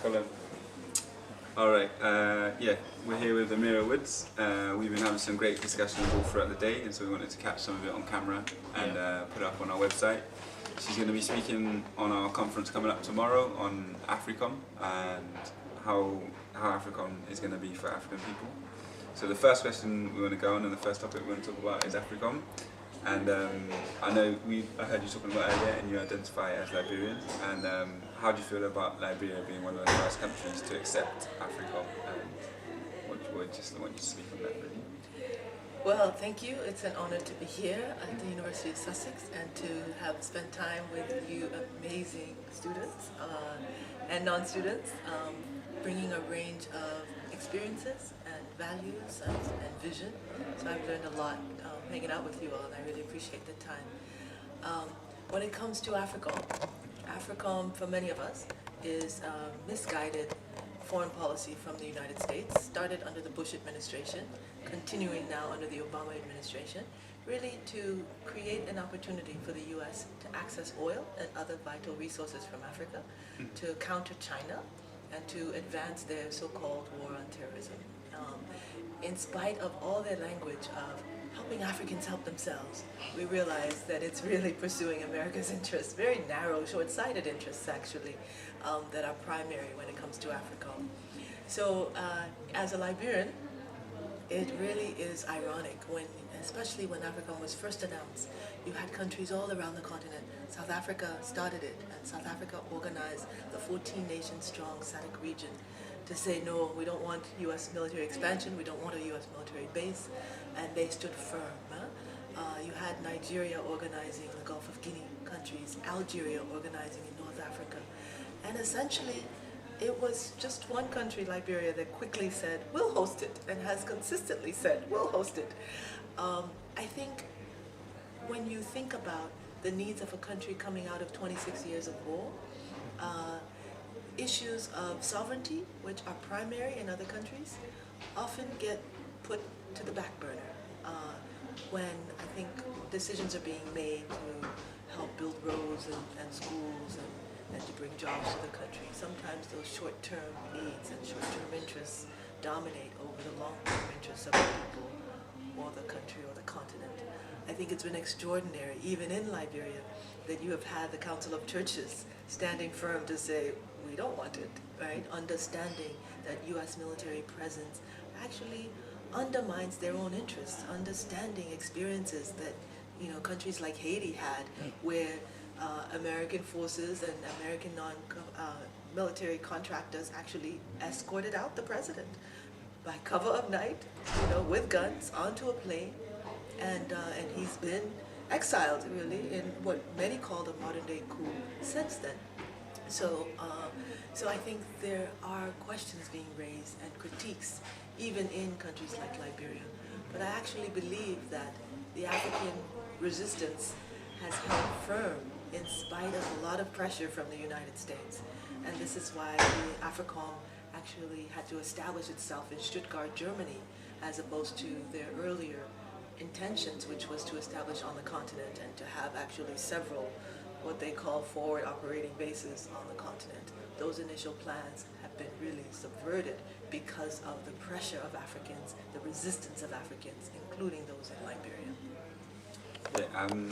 Colin. All right, yeah, we're here with Emira Woods. We've been having some great discussions all throughout the day, and so we wanted to catch some of it on camera and put it up on our website. She's going to be speaking on our conference coming up tomorrow on Africom and how Africom is going to be for African people. So the first question we want to go on and the first topic we want to talk about is Africom. And I know I heard you talking about earlier, and you identify as Liberian. And how do you feel about Liberia being one of the first countries to accept Africom? And what just want you to speak on that, really? Well, thank you. It's an honor to be here at the University of Sussex and to have spent time with you amazing students and non-students, bringing a range of experiences and values and vision. So I've learned a lot hanging out with you all, and I really appreciate the time. When it comes to Africom for many of us is misguided foreign policy from the United States, started under the Bush administration, continuing now under the Obama administration, really to create an opportunity for the U.S. to access oil and other vital resources from Africa, to counter China, and to advance their so-called war on terrorism. In spite of all their language of helping Africans help themselves, we realize that it's really pursuing America's interests, very narrow, short-sighted interests actually, that are primary when it comes to Africa. So as a Liberian, it really is ironic especially when Africom was first announced. You had countries all around the continent. South Africa started it, and South Africa organized the 14-nation-strong SADC region to say, no, we don't want U.S. military expansion, we don't want a U.S. military base, and they stood firm. You had Nigeria organizing the Gulf of Guinea countries, Algeria organizing in North Africa, and essentially it was just one country, Liberia, that quickly said, we'll host it, and has consistently said, we'll host it. I think when you think about the needs of a country coming out of 26 years of war, issues of sovereignty, which are primary in other countries, often get put to the back burner when I think decisions are being made to help build roads and schools and to bring jobs to the country. Sometimes those short-term needs and short-term interests dominate over the long-term interests of the people or the country or the continent. I think it's been extraordinary, even in Liberia, that you have had the Council of Churches standing firm to say, we don't want it, right? Understanding that U.S. military presence actually undermines their own interests, understanding experiences that countries like Haiti had, where American forces and American non-military contractors actually escorted out the president by cover of night, with guns, onto a plane, and he's been exiled, really, in what many call the modern-day coup since then. So I think there are questions being raised and critiques, even in countries like Liberia. But I actually believe that the African resistance has held firm in spite of a lot of pressure from the United States. And this is why the Africom actually had to establish itself in Stuttgart, Germany, as opposed to their earlier intentions, which was to establish on the continent and to have actually several what they call forward operating bases on the continent. Those initial plans have been really subverted because of the pressure of Africans, the resistance of Africans, including those in Liberia. Yeah,